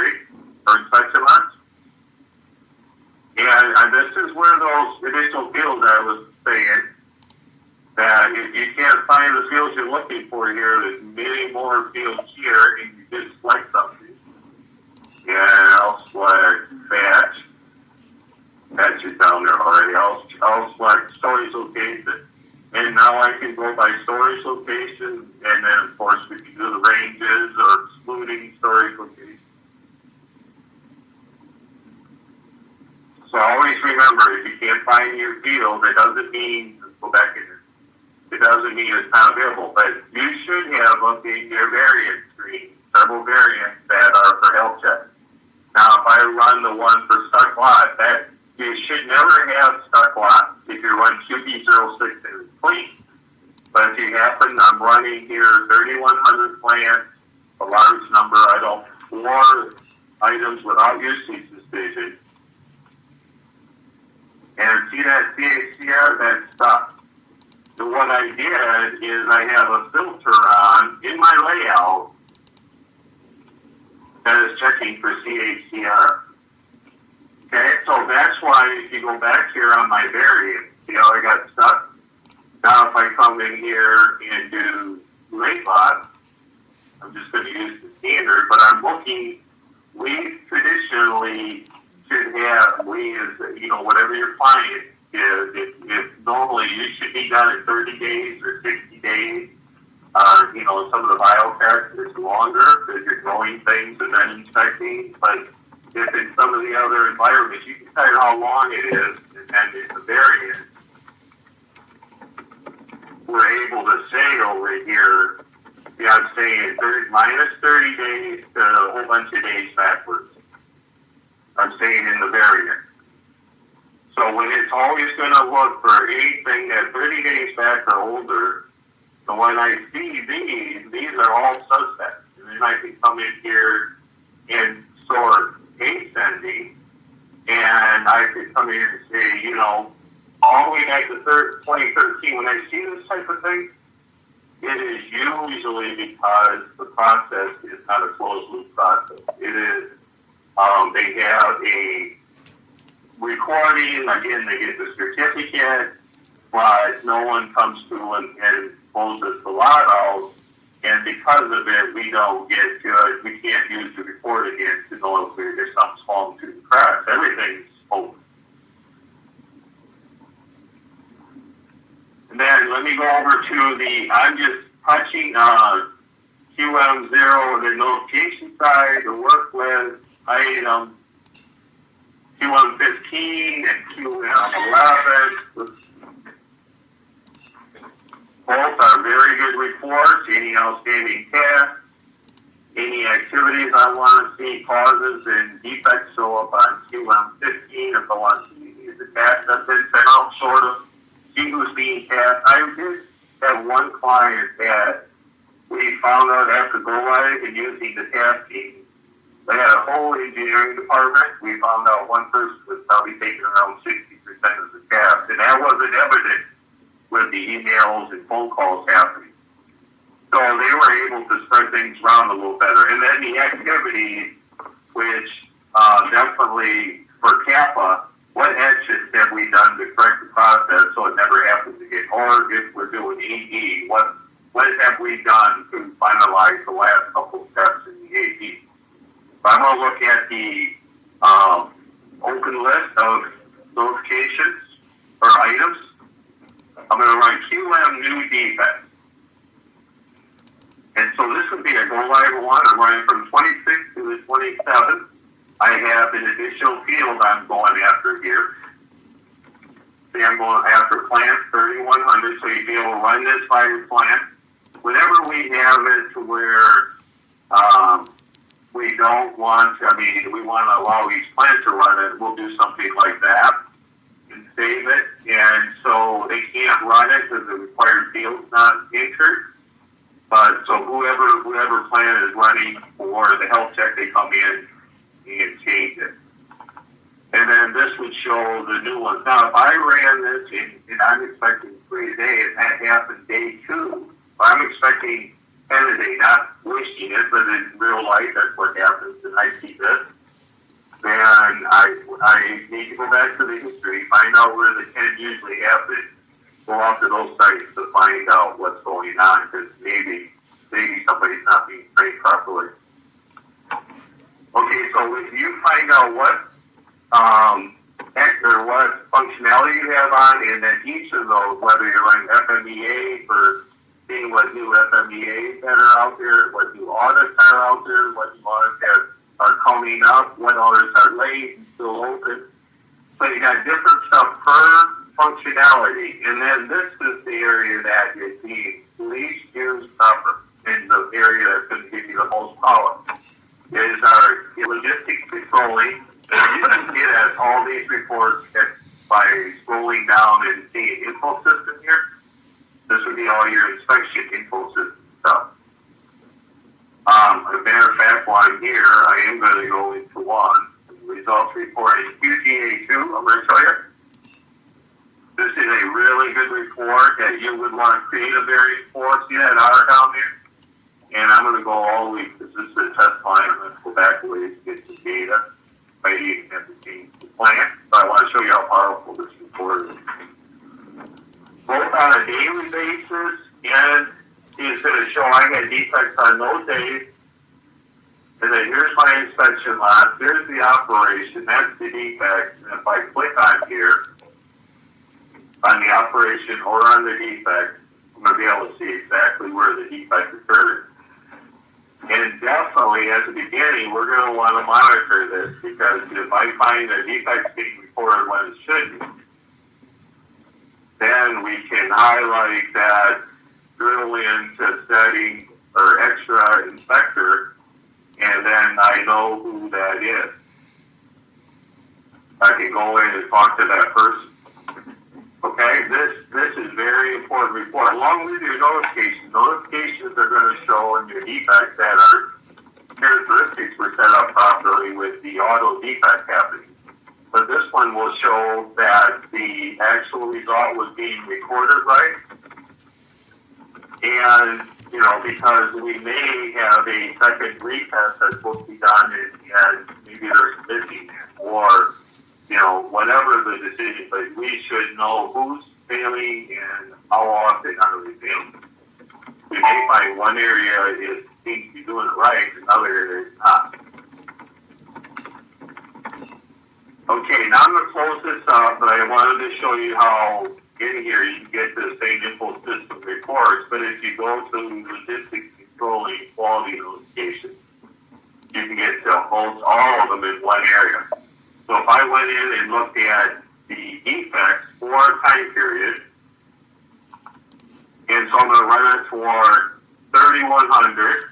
S2: for inspection lots. And this is where those initial fields I was saying, that if you can't find the fields you're looking for here, there's many more fields here, and you just select something. And I'll select batch. Batch is down there already. I'll select storage location. And now I can go by storage location, and then of course we can do the ranges or excluding storage location. So always remember, if you can't find your field, it doesn't mean, let's go back in here, it doesn't mean it's not available, but you should have up in your variant screen several variants that are for health check. Now, if I run the one for stuck lot, that you should never have stuck lot if you run QP06 and it's clean. But if you happen, I'm running here 3,100 plants, a large number, 4 items without usage decision. And see that CHCR, that's stuck. So what I did is I have a filter on in my layout that is checking for CHCR. Okay, so that's why if you go back here on my variant, see how I got stuck? Now if I come in here and do rate lot, I'm just going to use the standard, but I'm looking, we traditionally should have, whatever your client is, if normally you should be done in 30 days or 60 days, some of the biotech is longer because you're growing things and then inspecting, but if in some of the other environments, you can tell how long it is, and it's a variant, we're able to say over here, I'm saying minus 30 days to a whole bunch of days backwards. I'm saying in the variant. So when it's always going to look for anything that 30 days back or older, so when I see these are all suspects. And then I can come in here and sort ascending, and I can come in and say, all the way back to 2013, when I see this type of thing, it is usually because the process is not a closed loop process. It is, they have a recording, again, they get the certificate, but no one comes through and closes the lot out, and because of it, we don't get good. We can't use the report again to know if there's something falling through the cracks. Everything's open. And then let me go over to I'm just touching QM0, the notification side, the work list, item, QM15 and QM11. Both are very good reports. Any outstanding tasks, any activities I want to see, causes and defects show up on QM15. If I want to see the task that's been sent out, sort of see who's being tasked. I did have one client that we found out after go live and using the tasking. They had a whole engineering department. We found out one person was probably taking around 60% of the task, and that wasn't evident with the emails and phone calls happening. So they were able to spread things around a little better. And then the activities, which definitely for Kappa, what actions have we done to correct the process so it never happens again? Or if we're doing AD, what have we done to finalize the last couple steps in the AD? I'm going to look at the open list of notifications or items. I'm going to run QM new defects. And so this would be a go live one. I'm running from 26 to the 27th. I have an additional field I'm going after here. See, I'm going after plant 3100, so you'd be able to run this by your plant. Whenever we have it to where we don't want, we want to allow each plant to run it, we'll do something like that and save it. And so they can't run it because the required field's not entered. But so whoever plant is running for the health check, they come in and change it. And then this would show the new ones. Now, if I ran this and I'm expecting 3 a day, and that happened day 2, I'm expecting 10 a day, not wishing it, but in real life, that's what happens, and I see this. Then I need to go back to the history, find out where the 10 usually happen, go off to those sites to find out what's going on, because maybe somebody's not being trained properly. Okay, so if you find out what what functionality you have on, and then each of those, whether you're running FMEA for seeing what new FMEAs that are out there, what new audits are out there, what new audits that are coming up, what audits are late and still open. So you got different stuff per functionality, and then this is the area that is being least used in the area that's going to give you the most power. Is our logistics controlling. You can get at all these reports by scrolling down and seeing info system here. This would be all your inspection info system stuff. As a matter of fact, while I'm here, I am going to go into one. Results report in QGA2, I'm going to show you. This is a really good report that you would want to create a variant for. See that R down there? And I'm going to go all the way, because this is a test line. I'm going to go back a ways to get some data. I even have to change the plant, but I want to show you how powerful this report is. Both on a daily basis, and it's going to show I got defects on those days. And then here's my inspection log. Here's the operation. That's the defect. And if I click on here, on the operation or on the defect, I'm going to be able to see exactly where the defect occurred. And definitely, at the beginning, we're going to want to monitor this, because if I find a defect being reported when it shouldn't, then we can highlight that, drill into setting or extra inspector, and then I know who that is. I can go in and talk to that person. Okay, this is very important report. Along with your notifications, notifications are going to show in your defects that our characteristics were set up properly with the auto defect happening. But this one will show that the actual result was being recorded right. And, because we may have a second retest that's supposed to be done and maybe there's missing, or whatever the decision, but we should know who's failing and how often are they failing. We may find one area seems to be doing it right, another area is not. Okay, now I'm going to close this up, but I wanted to show you how in here you can get the same info system reports, but if you go to logistics controlling quality notifications, you can get to almost all of them in one area. So if I went in and looked at the defects for a time period, and so I'm going to run it for 3100,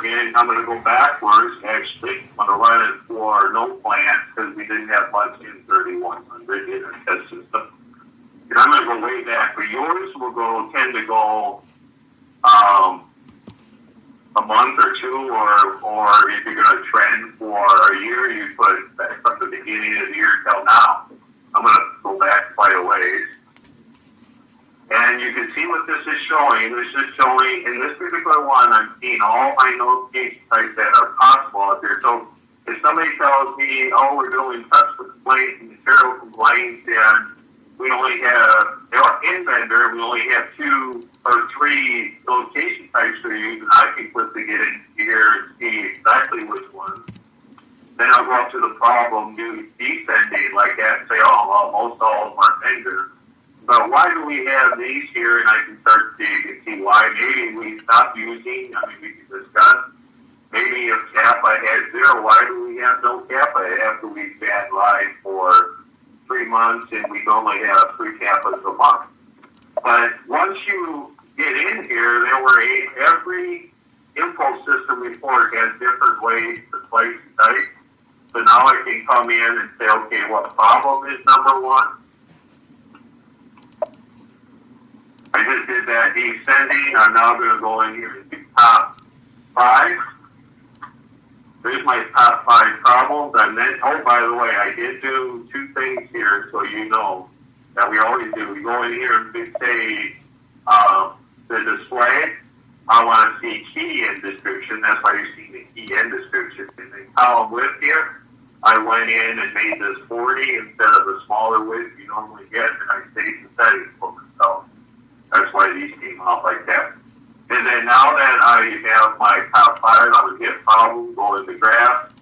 S2: and I'm going to go backwards, actually. I'm going to run it for no plant, because we didn't have much in 3100 in our test system. And I'm going to go way back. For yours, tend to go a month or two, or if you're going to trend for a year, you put back from the beginning of the year till now. I'm going to go back quite a ways. And you can see what this is showing. This is showing, in this particular one, I'm seeing all my notification types that are possible out there. So if somebody tells me, we're doing customer complaints and material complaints, and we only have in vendor, we only have 2 or 3 location types we're using. I can quickly get in here and see exactly which one. Then I'll go up to the problem, do descending like that, and say, oh, well, most all of them are vendor. But why do we have these here? And I can start to dig and see why. Maybe we stopped using, I mean, we can discuss. Maybe if Kappa had 0, why do we have no Kappa after we've been live for 3 months and we only have 3 Kappas a month? But once you get in here, every info system report has different ways to place type. So now I can come in and say, okay, what problem is number 1? I just did that descending. I'm now going to go in here and do top 5. There's my top 5 problems. And then, oh, by the way, I did do 2 things here so you know that we always do. We go in here and we say the display. I want to see key in description. That's why you see the key in description. In the column width here, I went in and made this 40 instead of the smaller width you normally get, and I saved the settings for myself. That's why these came out like that. And then now that I have my top 5, I would hit problem, go in the graph.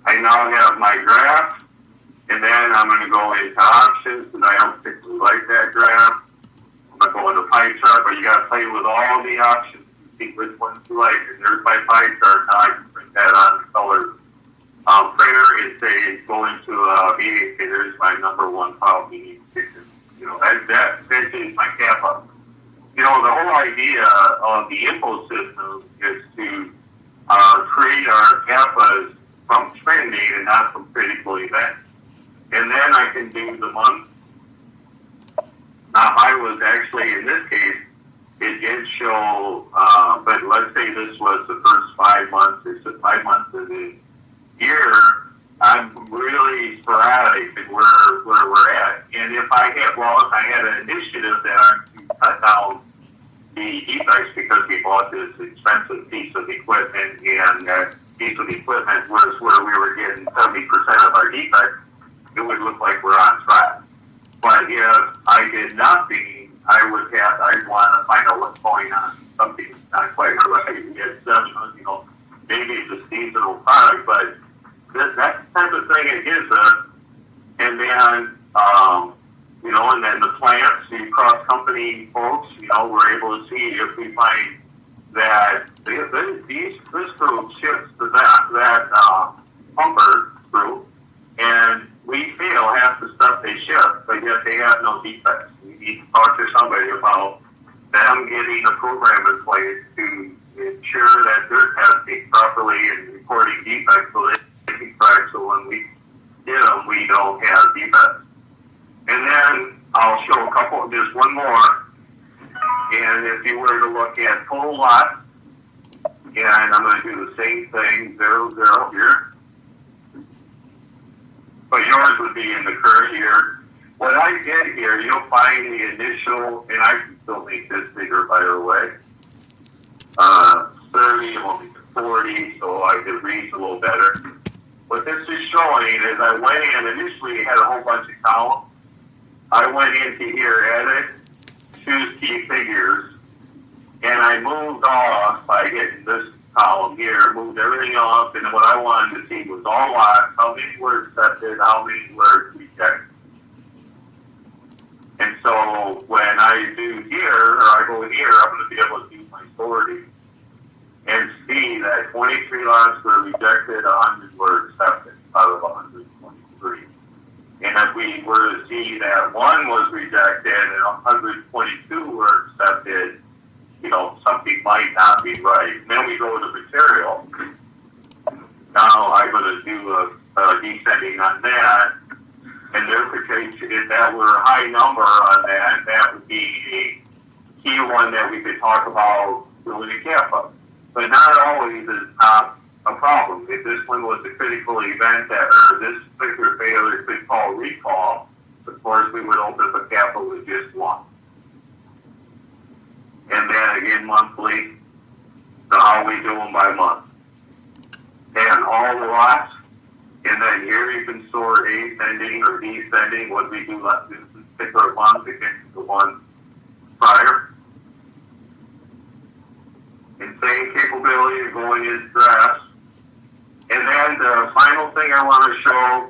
S2: I now have my graph, and then I'm going to go into options, and I don't particularly like that graph. I'm going to go into pie chart, but you got to play with all the options and see which ones you like. And there's my pie chart. Now I can print that on the color printer and say, go into a meeting, say, there's my number 1 problem you need to fix it. You know, that essentially is my Kappa. You know, the whole idea of the info system is to create our Kappas from trend data, not from critical events. And then I can do the month. Now, I was actually, in this case, it did show, but let's say this was the first 5 months, or so 5 months of the year. I'm really sporadic in where we're at. And if I had an initiative that I'm to cut down the defects because we bought this expensive piece of equipment, and that piece of equipment was where we were getting 70% of our defects, it would look like we're on track. But if I did nothing, I'd want to find out what's going on. Something's not quite right. It's, you know, maybe it's a seasonal product, but that type of thing it gives us. And then, you know, and then the plants, the cross-company folks, you know, we're able to see if we find that this group ships to that pumper group, and we fail half the stuff they ship, but yet they have no defects. We need to talk to somebody about them getting a program in place to ensure that they're testing properly and reporting defects so they can correct, so when we get them, we don't have defects. And then I'll show just one more. And if you were to look at full lot, and I'm going to do the same thing, 0, 0 here. But yours would be in the current year. What I did here, you'll find the initial, and I can still make this bigger, by the way. 30, I want me to 40, so I could read a little better. What this is showing is I went in, initially it had a whole bunch of columns. I went into here, edit, choose key figures, and I moved off by hitting this column here, moved everything off, and what I wanted to see was all lots, how many were accepted, how many were rejected. And so when I do here, or I go here, I'm going to be able to do my sorting and see that 23 lots were rejected, 100 were accepted out of 123. And if we were to see that 1 was rejected and 122 were accepted, you know, something might not be right. And then we go to material. Now I'm going to do a descending on that. And if that were a high number on that, that would be a key one that we could talk about doing a Kappa. But not always is not a problem. If this one was a critical event or this particular failure could call recall, of course we would open up a Kappa with just 1. And then again monthly, so how we do them by month. And all the lots, And then here you can store A pending or B pending, what we do last in this particular month against the one prior. And same capability of going into drafts. And then the final thing I want to show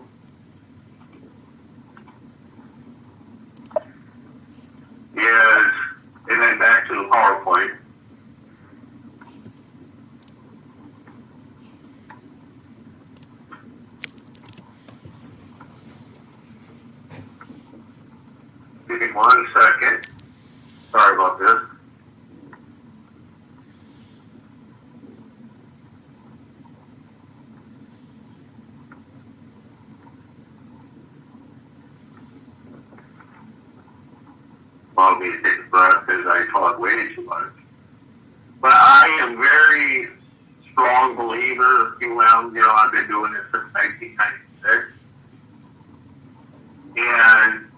S2: is, and then back to the PowerPoint. Give me 1 second. Sorry about this. Allow me to take a breath because I talk way too much. But I am very strong believer of QM. I've been doing this since 1996. And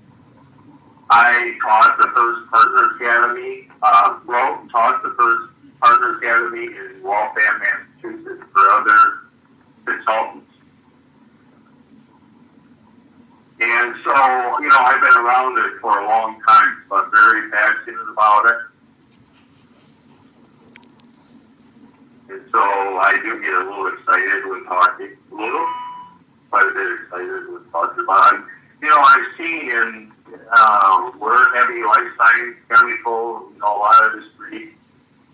S2: I taught the first Partner Academy, wrote and taught the first Partner Academy in Waltham, Massachusetts for other consultants. And so, I've been around it for a long time, so I'm very passionate about it. And so I do get a little excited when talking, quite a bit excited when talking about it. I've seen in we're heavy life science, chemical, a lot of this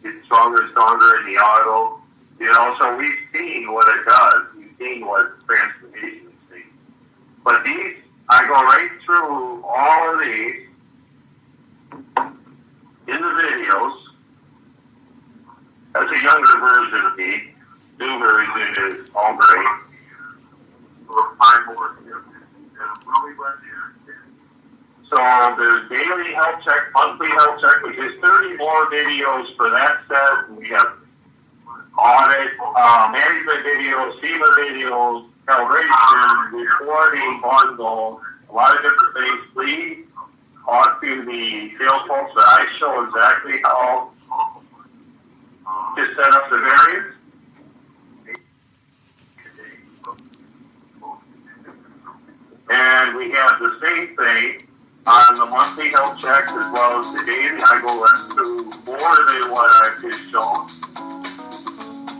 S2: gets stronger and stronger in the auto. So we've seen what it does. We've seen what transformation is. But these, I go right through all of these in the videos. That's a younger version of me. New version is all great. We'll find more here. So there's daily health check, monthly health check, which is 30 more videos for that set. We have audit, management videos, SEMA videos, calibration, reporting, bundle, a lot of different things. Please talk to the sales folks that I show exactly how to set up the variance. And we have the same thing on the monthly health checks as well as the daily. I go into more than what I've just shown.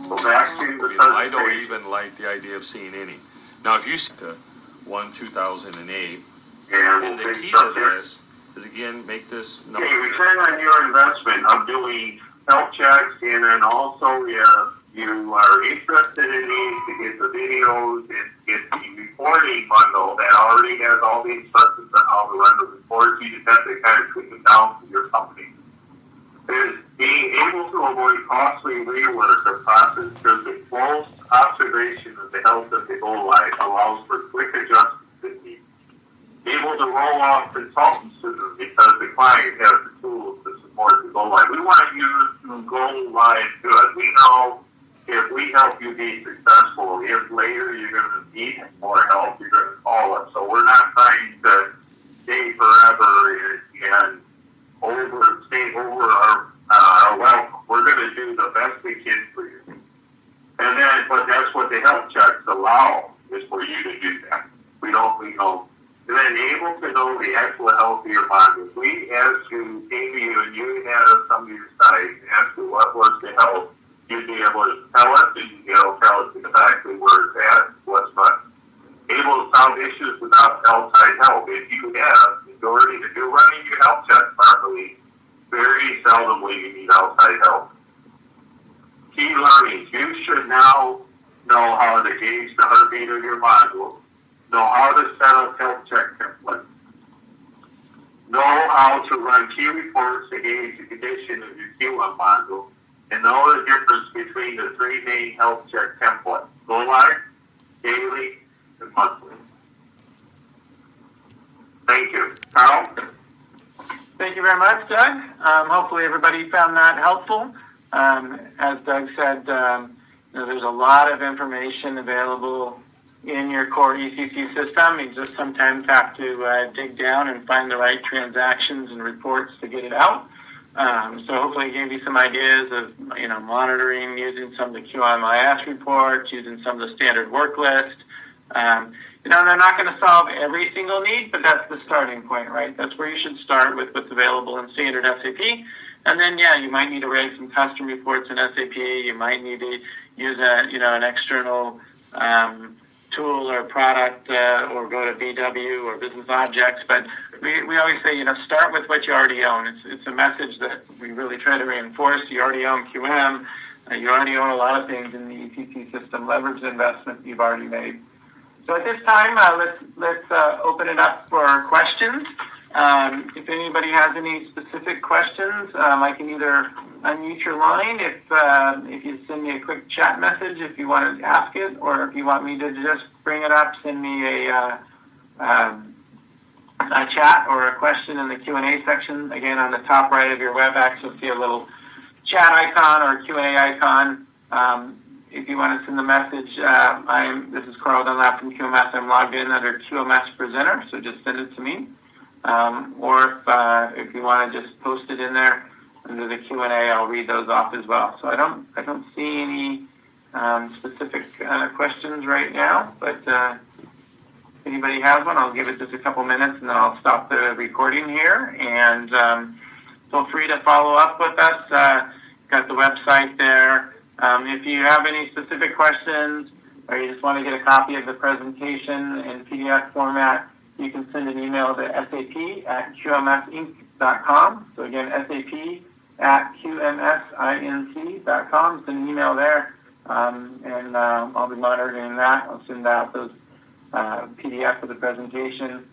S2: Go back to the presentation.
S3: I don't even like the idea of seeing any. Now, if you see to 2008, and the key to this is, again, make this number.
S2: Okay, return on your investment of doing health checks, and then also if you are interested in these, to get the videos and get the reporting bundle that already has all the instructions on how to run the reports. You just have to kind of tweak them down to your company. Is being able to avoid costly rework of process because the close observation of the health of the go live allows for quick adjustments if needed. Able to roll off consultants because the client has the tools to support the go live. We want you to go live good. We know if we help you be successful, if later you're going to need more help, you're going to call us. So we're not trying to stay forever and stay over our welcome. We're going to do the best we can for you. And then, but that's what the health checks allow, is for you to do that. We know. And then able to know the actual health of your body. If we ask you, came to you, and you had some of your site, and asked you what was the health, you'd be able to tell us, and tell us exactly where it's at, what's not. Able to solve issues without outside help. If you have the authority to do running your health check properly, very seldom will you need outside help. Key learnings. You should now know how to gauge the heartbeat of your module, know how to set up health check templates, know how to run key reports to gauge the condition of your QM module, and know the difference between the three main health check templates: go live, daily, and monthly. Thank you. Carl?
S1: Thank you very much, Doug. Hopefully everybody found that helpful. As Doug said, there's a lot of information available in your core ECC system. You just sometimes have to dig down and find the right transactions and reports to get it out. So hopefully it gave you some ideas of monitoring using some of the QMIS reports, using some of the standard work list, They're not going to solve every single need, but that's the starting point, right? That's where you should start with what's available in standard SAP. And then, you might need to write some custom reports in SAP. You might need to use an external tool or product, or go to BW or Business Objects. But we always say, start with what you already own. It's a message that we really try to reinforce. You already own QM. You already own a lot of things in the ECC system. Leverage the investment you've already made. So at this time, let's open it up for questions. If anybody has any specific questions, I can either unmute your line if you send me a quick chat message if you want to ask it, or if you want me to just bring it up, send me a chat or a question in the Q&A section. Again, on the top right of your WebEx, you'll see a little chat icon or Q&A icon. If you want to send the message, this is Carl Dunlap from QMS. I'm logged in under QMS Presenter, so just send it to me. Or if you want to just post it in there under the Q&A, I'll read those off as well. So I don't see any specific questions right now, but if anybody has one, I'll give it just a couple minutes, and then I'll stop the recording here. And feel free to follow up with us. Got the website there. If you have any specific questions, or you just want to get a copy of the presentation in PDF format, you can send an email to sap@qmsinc.com. So again, sap@qmsinc.com. Send an email there, and I'll be monitoring that. I'll send out those PDF of the presentation